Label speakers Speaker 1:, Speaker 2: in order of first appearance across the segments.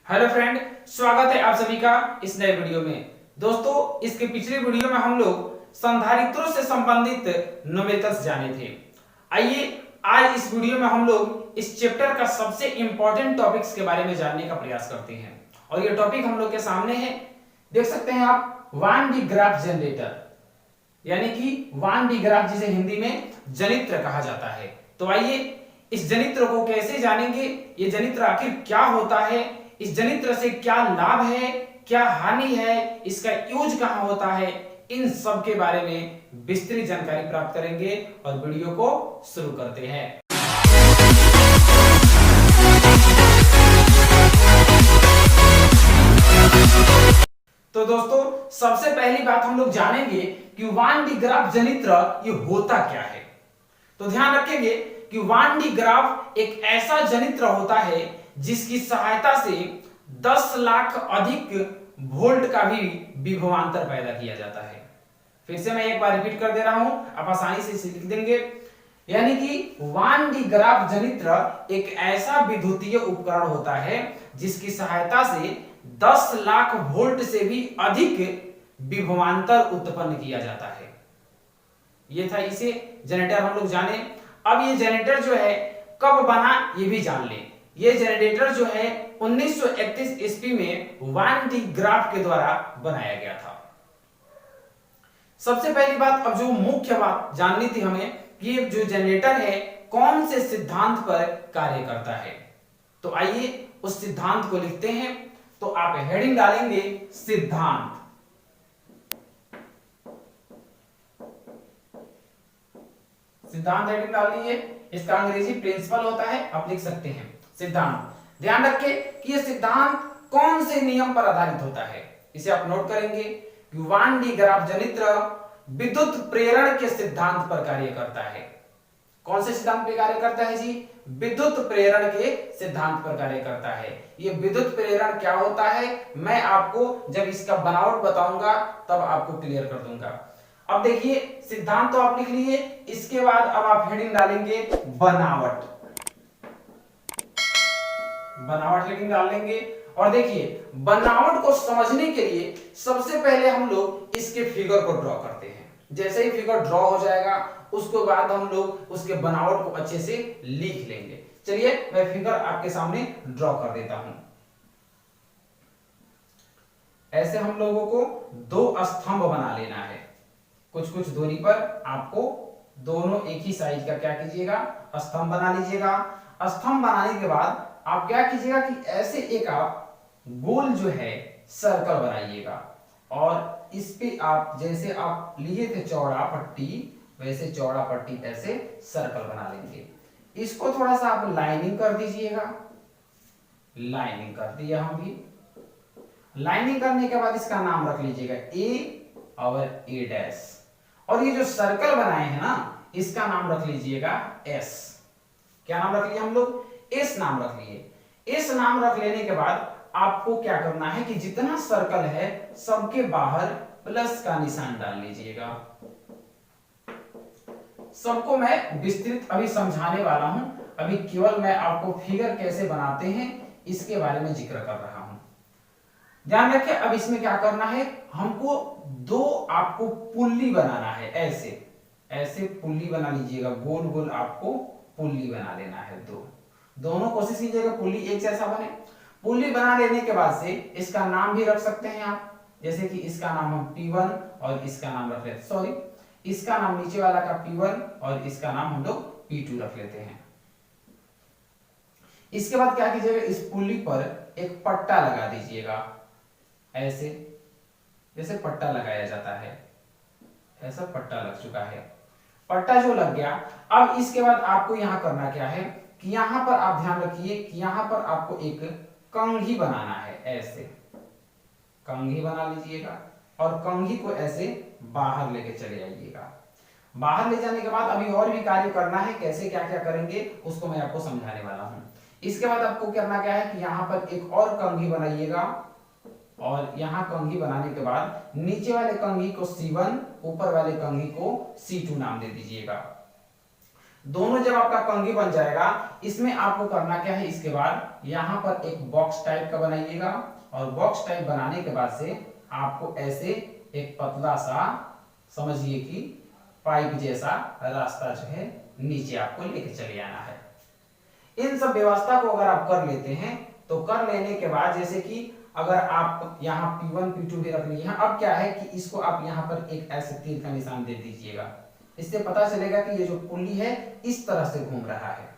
Speaker 1: Hello friend, स्वागत है आप सभी का इस नए वीडियो में। दोस्तों, इसके पिछले वीडियो में हम लोग संधारित्रों से संबंधित न्यूमेरिकल्स जाने थे। आइए आज इस वीडियो में हम लोग इस चैप्टर का सबसे इंपॉर्टेंट टॉपिक्स के बारे में जानने का प्रयास करते हैं। और ये टॉपिक हम लोग के सामने है, देख सकते हैं आप, वान डी ग्राफ जनरेटर, यानी कि वान डी ग्राफ जिसे हिंदी में जनित्र कहा जाता है। तो आइए इस जनित्र को कैसे जानेंगे, ये जनित्र आखिर क्या होता है, इस जनित्र से क्या लाभ है, क्या हानि है, इसका यूज कहां होता है, इन सब के बारे में विस्तृत जानकारी प्राप्त करेंगे और वीडियो को शुरू करते हैं। तो दोस्तों, सबसे पहली बात हम लोग जानेंगे कि वान डी ग्राफ जनित्र ये होता क्या है। तो ध्यान रखेंगे कि वान डी ग्राफ एक ऐसा जनित्र होता है जिसकी सहायता से 10 लाख अधिक वोल्ट का भी विभवांतर पैदा किया जाता है। फिर से मैं एक बार रिपीट कर दे रहा हूं, आप आसानी से इसे लिख देंगे। यानी कि वान डी ग्राफ जनित्र एक ऐसा विद्युतीय उपकरण होता है जिसकी सहायता से 10 लाख वोल्ट से भी अधिक विभवांतर उत्पन्न किया जाता है। ये था, इसे जनरेटर हम लोग जाने। अब ये जनरेटर जो है कब बना ये भी जान लें। ये जनरेटर जो है 1931 ईस्वी में वान डी ग्राफ के द्वारा बनाया गया था। सबसे पहली बात, अब जो मुख्य बात जाननी थी हमें कि ये जो जनरेटर है कौन से सिद्धांत पर कार्य करता है। तो आइए उस सिद्धांत को लिखते हैं। तो आप हेडिंग डालेंगे सिद्धांत। सिद्धांत हेडिंग डाल दीजिए। इसका अंग्रेजी प्रिंसिपल होता है, आप लिख सकते हैं सिद्धांत। ध्यान रखें कि यह सिद्धांत कौन से नियम पर आधारित होता है, इसे आप नोट करेंगे कि वान डी ग्राफ जनित्र विद्युत प्रेरण के सिद्धांत पर कार्य करता है। कौन से सिद्धांत पर कार्य करता है जी? विद्युत प्रेरण के सिद्धांत पर कार्य करता है। यह विद्युत प्रेरण क्या होता है मैं आपको जब इसका बनावट बताऊंगा तब आपको क्लियर कर दूंगा। अब देखिए, सिद्धांत तो आप लिख लिए, इसके बाद अब आप हेडिंग डालेंगे बनावट। बनावट हेडिंग डाल लेंगे। और देखिए, बनावट को समझने के लिए सबसे पहले हम लोग इसके फिगर को ड्रॉ करते हैं। जैसे ही फिगर ड्रॉ हो जाएगा उसके बाद हम लोग उसके बनावट को अच्छे से लिख लेंगे। चलिए मैं फिगर आपके सामने ड्रॉ कर देता हूं। ऐसे हम लोगों को दो स्तंभ बना लेना है। कुछ कुछ दूरी पर आपको दोनों एक ही साइज का क्या कीजिएगा, स्तंभ बना लीजिएगा। स्तंभ बनाने के बाद आप क्या कीजिएगा कि ऐसे एक आप गोल जो है सर्कल बनाइएगा और इस पे आप जैसे आप लिए थे चौड़ा पट्टी, वैसे चौड़ा पट्टी ऐसे सर्कल बना लेंगे। इसको थोड़ा सा आप लाइनिंग कर दीजिएगा। लाइनिंग कर दिया हम भी। लाइनिंग करने के बाद इसका नाम रख लीजिएगा ए और ए डैश। और ये जो सर्कल बनाए हैं ना, इसका नाम रख लीजिएगा एस। क्या नाम रख लिया हम लोग? एस नाम रख लिए। एस नाम रख लेने के बाद आपको क्या करना है कि जितना सर्कल है सबके बाहर प्लस का निशान डाल लीजिएगा। सबको मैं विस्तृत अभी समझाने वाला हूं। अभी केवल मैं आपको फिगर कैसे बनाते हैं इसके बारे में जिक्र कर रहा हूं। ध्यान रखिए, अब इसमें क्या करना है, हमको दो आपको पुल्ली बनाना है। ऐसे ऐसे पुल्ली बना लीजिएगा, गोल गोल आपको पुल्ली बना लेना है। दोनों कोशिश कीजिएगा पुल्ली एक जैसा बने। पुल्ली बना लेने के बाद से इसका नाम भी रख सकते हैं आप, जैसे कि इसका नाम हम P1 और इसका नाम रख लेते, सॉरी इसका नाम नीचे वाला का P1 और इसका नाम हम लोग P2 रख लेते हैं। इसके बाद क्या कीजिएगा, इस पुल्ली पर एक पट्टा लगा दीजिएगा। ऐसे जैसे पट्टा लगाया जाता है, ऐसा पट्टा लग चुका है। पट्टा जो लग गया, अब इसके बाद आपको यहां करना क्या है कि यहां पर आप ध्यान रखिए कि यहां पर आपको एक कंघी बनाना है। ऐसे कंघी बना लीजिएगा और कंघी को ऐसे बाहर लेके चले आइएगा। बाहर ले जाने के बाद अभी और भी कार्य करना है, कैसे क्या क्या करेंगे उसको मैं आपको समझाने वाला हूं। इसके बाद आपको करना क्या है कि यहां पर एक और कंघी बनाइएगा और यहां कंघी बनाने के बाद नीचे वाले कंघी को C1, ऊपर वाले कंघी को C2 नाम दे दीजिएगा। दोनों जब आपका कंघी बन जाएगा, इसमें आपको करना क्या है, इसके बाद यहाँ पर एक बॉक्स टाइप का बनाइएगा और बॉक्स टाइप बनाने के बाद से आपको ऐसे एक पतला सा समझिए कि पाइप जैसा रास्ता जो है नीचे आपको लेके चले आना है। इन सब व्यवस्था को अगर आप कर लेते हैं तो कर लेने के बाद जैसे कि अगर आप यहाँ P1 P2 भी रख लिए हैं, अब क्या है कि इसको आप यहाँ पर एक ऐसे तीर का निशान दे दीजिएगा, इससे पता चलेगा कि ये जो पुल्ली है इस तरह से घूम रहा है।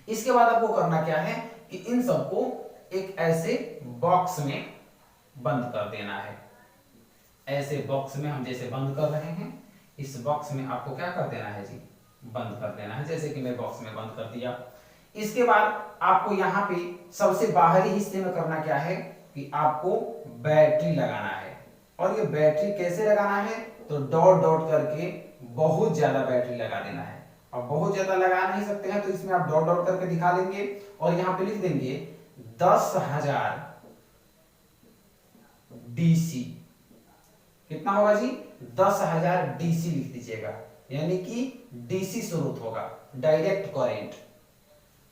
Speaker 1: इसके बाद आपको करना क्या है कि इन सबको एक ऐसे बॉक्स में बंद कर देना है। ऐसे बॉक्स में हम जैसे बंद कर रहे हैं, इस बॉक्स में आपको क्या कर देना है जी, बंद कर देना है, जैसे कि मैं बॉक्स में बंद कर दिया। इसके बाद आपको यहाँ पे सबसे बाहरी हिस्से में करना क्या है कि आपको बैटरी लगाना है। और ये बैटरी कैसे लगाना है, तो डॉट डॉट करके बहुत ज्यादा बैटरी लगा देना है। अब बहुत ज्यादा लगा नहीं सकते हैं तो इसमें आप डॉट डॉट करके दिखा देंगे और यहाँ पे लिख देंगे 10,000 DC। कितना होगा जी, 10,000 DC लिख दीजिएगा, यानी कि DC स्रोत होगा, डायरेक्ट करंट।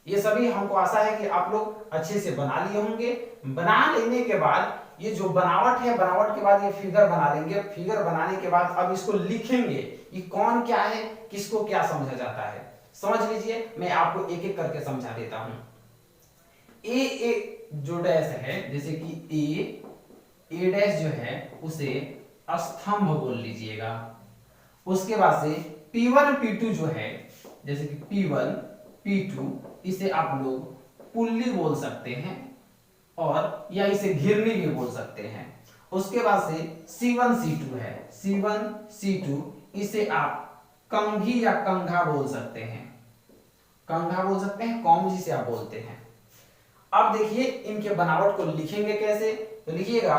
Speaker 1: ये सभी हमको आशा है कि आप लोग अच्छे से बना लिए होंगे। बना लेने के बाद ये जो बनावट है, बनावट के बाद ये फिगर बना लेंगे। फिगर बनाने के बाद अब इसको लिखेंगे, ये कौन क्या है, किसको क्या समझा जाता है, समझ लीजिए। मैं आपको एक एक करके समझा देता हूं। ए जो डैश है, जैसे कि ए डैश जो है उसे स्तंभ बोल लीजिएगा। उसके बाद से P1 P2 जो है, जैसे कि P1 P2, इसे आप लोग पुल्ली बोल सकते हैं और या इसे घिरनी भी बोल सकते हैं। उसके बाद से C1 C2 है, C1 C2, इसे आप कंघी या कंघा बोल सकते हैं, कंघा बोल सकते हैं, कौम जिसे आप बोलते हैं। अब देखिए इनके बनावट को लिखेंगे कैसे, तो लिखिएगा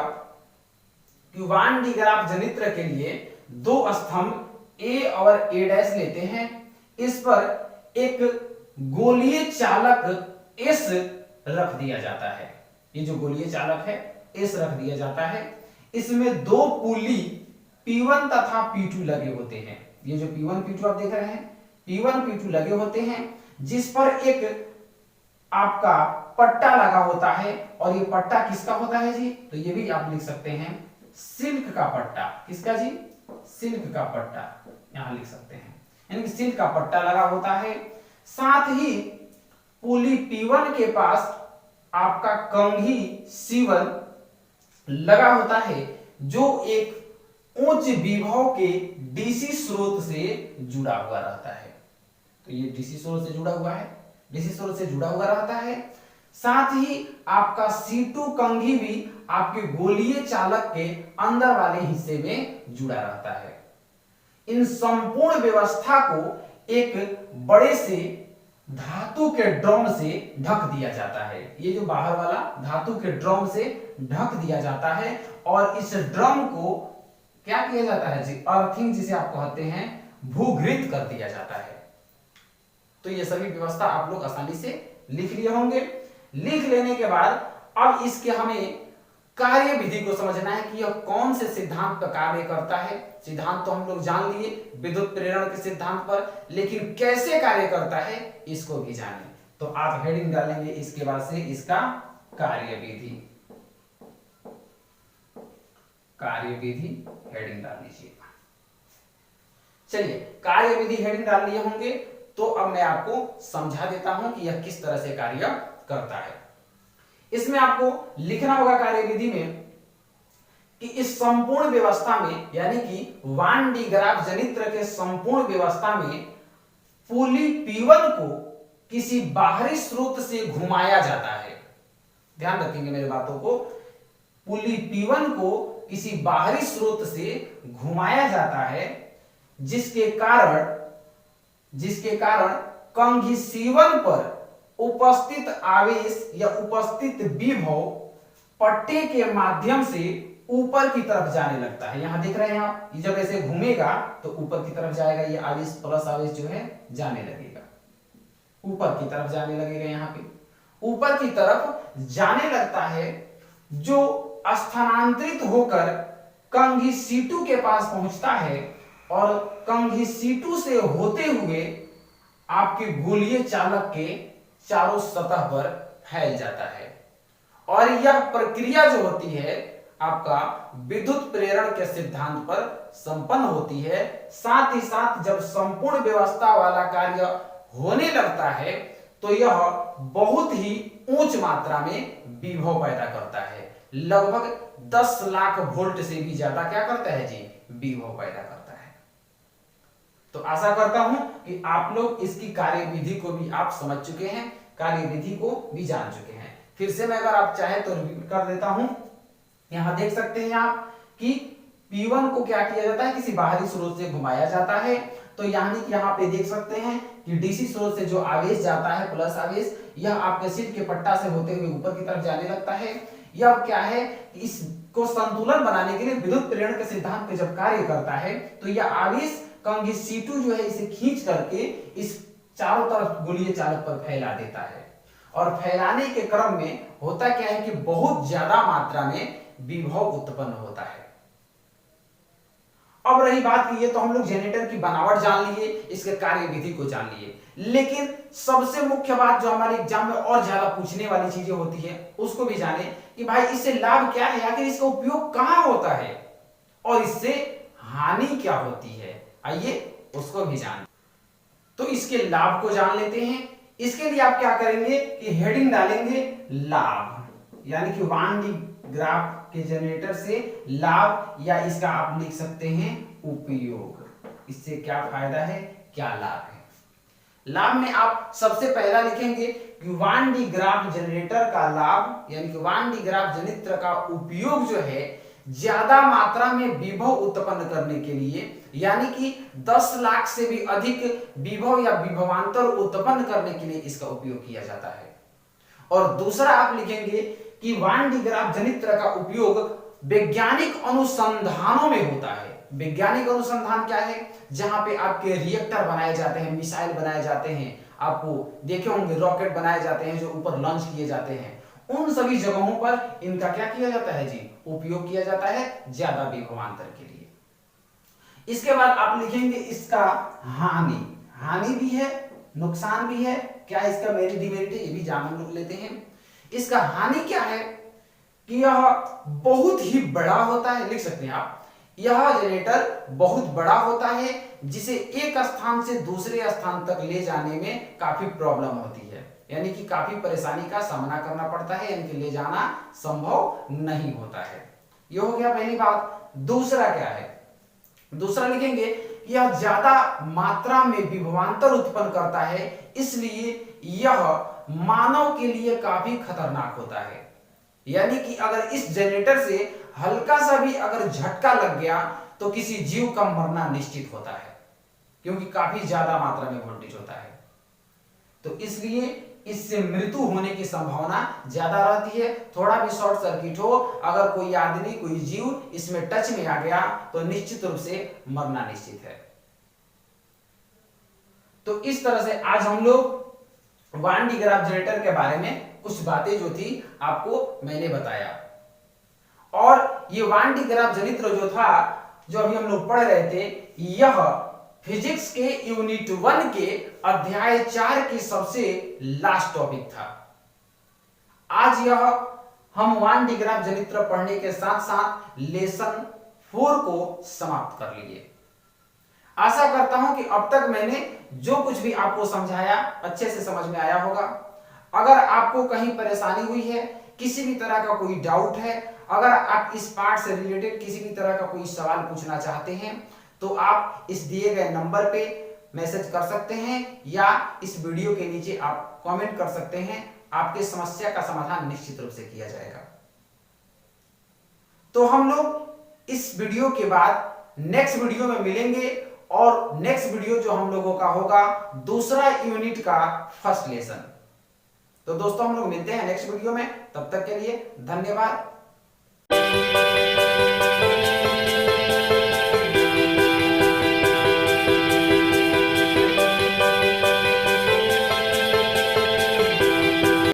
Speaker 1: कि 1D ग्राफ जनित्र के लिए दो स्तंभ A और A डैश लेते हैं। इस पर एक गोलीय चालक S रख दिया जाता है। ये जो गोलीय चालक है S रख दिया जाता है। इसमें दो पुली P1 तथा P2 लगे होते हैं। ये जो P1 P2 आप देख रहे हैं, P1 P2 लगे होते हैं, जिस पर एक आपका पट्टा लगा होता है। और ये पट्टा किसका होता है जी, तो ये भी आप लिख सकते हैं सिल्क का पट्टा। किसका जी, सिल्क का पट्टा, यहां लिख सकते हैं, यानी कि सिल्क का पट्टा लगा होता है। साथ ही पुली P1 के पास आपका कंघी C1 लगा होता है, जो एक उच्च विभव के DC स्रोत से जुड़ा हुआ रहता है। तो ये DC स्रोत से जुड़ा हुआ है, DC स्रोत से जुड़ा हुआ रहता है। साथ ही आपका C2 कंघी भी आपके गोलीय चालक के अंदर वाले हिस्से में जुड़ा रहता है। इन संपूर्ण व्यवस्था को एक बड़े से धातु के ड्रम से ढक दिया जाता है। ये जो बाहर वाला धातु के ड्रम से ढक दिया जाता है और इस ड्रम को क्या किया जाता है जी, अर्थिंग जिसे आप कहते हैं, भूघृत कर दिया जाता है। तो ये सभी व्यवस्था आप लोग आसानी से लिख लिए होंगे। लिख लेने के बाद अब इसके हमें कार्य विधि को समझना है कि यह कौन से सिद्धांत पर कार्य करता है। सिद्धांत तो हम लोग जान लिए विद्युत प्रेरण के सिद्धांत पर, लेकिन कैसे कार्य करता है इसको भी जाने। तो आप हेडिंग डालेंगे इसके बाद से इसका कार्य विधि, कार्य विधि हेडिंग डाल लीजिएगा। चलिए कार्य विधि हेडिंग डाल लिए होंगे, तो अब मैं आपको समझा देता हूं कि यह किस तरह से कार्य करता है। इसमें आपको लिखना होगा कार्य विधि में कि इस संपूर्ण व्यवस्था में, यानी कि 1D ग्राफ जनित्र के संपूर्ण व्यवस्था में पुली P1 को किसी बाहरी स्रोत से घुमाया जाता है। ध्यान रखेंगे मेरे बातों को, पुली P1 को किसी बाहरी स्रोत से घुमाया जाता है, जिसके कारण कंघी C1 पर उपस्थित आवेश या उपस्थित विभव पट्टे के माध्यम से ऊपर की तरफ जाने लगता है। यहां देख रहे हैं आप, ये जब ऐसे घूमेगा तो ऊपर की तरफ जाएगा, ये आवेश प्लस आवेश जो है जाने लगेगा, ऊपर की तरफ जाने लगेगा। यहाँ पे ऊपर की तरफ जाने लगता है, जो स्थानांतरित होकर कंघी C2 के पास पहुंचता है और कंघी C2 से होते हुए आपके गोलीय चालक के चारों सतह पर फैल जाता है और यह प्रक्रिया जो होती है आपका विद्युत प्रेरण के सिद्धांत पर संपन्न होती है। साथ ही साथ जब संपूर्ण व्यवस्था वाला कार्य होने लगता है तो यह बहुत ही उच्च मात्रा में विभव पैदा करता है, लगभग 10 लाख वोल्ट से भी ज्यादा क्या करता है जी, विभव पैदा करता है। तो आशा करता हूं कि आप लोग इसकी कार्यविधि को भी आप समझ चुके हैं, कार्यविधि को भी जान चुके हैं। फिर से मैं अगर आप चाहे तो रिपीट कर देता हूं। यहां देख सकते हैं आप कि P1 को क्या किया जाता है, किसी बाहरी स्रोत से घुमाया जाता है। तो यानी कि यहाँ पे देख सकते हैं कि डीसी स्रोत से जो आवेश जाता है प्लस आवेश, यह आपके शीट के पट्टा से होते हुए ऊपर की तरफ जाने लगता है। यह क्या है, इसको संतुलन बनाने के लिए विद्युत प्रेरण के सिद्धांत पे जब कार्य करता है तो यह आवेश कंघी C2 जो है इसे खींच करके इस चारों तरफ गोलीय चालक पर फैला देता है और फैलाने के क्रम में होता क्या है कि बहुत ज्यादा मात्रा में विभव उत्पन्न होता है। अब रही बात कि ये तो हम लोग जनरेटर की बनावट जान लिए, इसके कार्यविधि को जान लिए, लेकिन सबसे मुख्य बात जो हमारे एग्जाम में और ज्यादा पूछने वाली चीजें होती है उसको भी जाने कि भाई इससे लाभ क्या है, आखिर इसका उपयोग कहां होता है और इससे हानि क्या होती है, आइए उसको भी जान। तो इसके लाभ को जान लेते हैं। इसके लिए आप क्या करेंगे कि हेडिंग डालेंगे लाभ, यानी कि 1D ग्राफ के जनरेटर से लाभ, या इसका आप लिख सकते हैं उपयोग। इससे क्या फायदा है, क्या लाभ है। लाभ में आप सबसे पहला लिखेंगे कि 1D ग्राफ जनरेटर का लाभ, यानी कि 1D ग्राफ जनित्र का उपयोग जो है ज्यादा मात्रा में विभव उत्पन्न करने के लिए, यानी कि 10 लाख से भी अधिक विभव या विभवांतर उत्पन्न करने के लिए इसका उपयोग किया जाता है। और दूसरा आप लिखेंगे कि 1D ग्राफ जनित्र का उपयोग वैज्ञानिक अनुसंधानों में होता है। वैज्ञानिक अनुसंधान क्या है, जहां पे आपके रिएक्टर बनाए जाते हैं, मिसाइल बनाए जाते हैं, आपको देखे होंगे रॉकेट बनाए जाते हैं जो ऊपर लॉन्च किए जाते हैं, उन सभी जगहों पर इनका क्या किया जाता है जी, उपयोग किया जाता है ज्यादा विभवांतर के लिए। इसके बाद आप लिखेंगे इसका हानि, हानि भी है नुकसान भी है, क्या इसका मेरिट डिमेरिट है ये भी जान हम लोग लेते हैं। इसका हानि क्या है कि यह बहुत ही बड़ा होता है, लिख सकते हैं आप, यह जनरेटर बहुत बड़ा होता है जिसे एक स्थान से दूसरे स्थान तक ले जाने में काफी प्रॉब्लम होती है, यानी कि काफी परेशानी का सामना करना पड़ता है, यानी कि ले जाना संभव नहीं होता है। यह हो गया पहली बात। दूसरा क्या है, दूसरा लिखेंगे कि यह ज्यादा मात्रा में विभवांतर उत्पन्न करता है, इसलिए यह मानव के लिए काफी खतरनाक होता है। यानी कि अगर इस जनरेटर से हल्का सा भी अगर झटका लग गया तो किसी जीव का मरना निश्चित होता है, क्योंकि काफी ज्यादा मात्रा में वोल्टेज होता है। तो इसलिए इससे मृत्यु होने की संभावना ज्यादा रहती है। थोड़ा भी शॉर्ट सर्किट हो, अगर कोई आदमी कोई जीव इसमें टच में आ गया तो निश्चित रूप से मरना निश्चित है। तो इस तरह से आज हम लोग 1D ग्राफ जनरेटर के बारे में कुछ बातें जो थी आपको मैंने बताया। और ये 1D ग्राफ जनित्र जो था, जो अभी हम लोग पढ़ रहे थे, यह फिजिक्स के यूनिट 1 के अध्याय 4 की सबसे लास्ट टॉपिक था। आज यह हम 1D ग्राफ जनित्र पढ़ने के साथ साथ लेसन 4 को समाप्त कर लिए। आशा करता हूं कि अब तक मैंने जो कुछ भी आपको समझाया अच्छे से समझ में आया होगा। अगर आपको कहीं परेशानी हुई है, किसी भी तरह का कोई डाउट है, अगर आप इस पार्ट से रिलेटेड किसी भी तरह का कोई सवाल पूछना चाहते हैं तो आप इस दिए गए नंबर पे मैसेज कर सकते हैं या इस वीडियो के नीचे आप कमेंट कर सकते हैं। आपकी समस्या का समाधान निश्चित रूप से किया जाएगा। तो हम लोग इस वीडियो के बाद नेक्स्ट वीडियो में मिलेंगे और नेक्स्ट वीडियो जो हम लोगों का होगा दूसरा यूनिट का फर्स्ट लेसन। तो दोस्तों हम लोग मिलते हैं नेक्स्ट वीडियो में, तब तक के लिए धन्यवाद।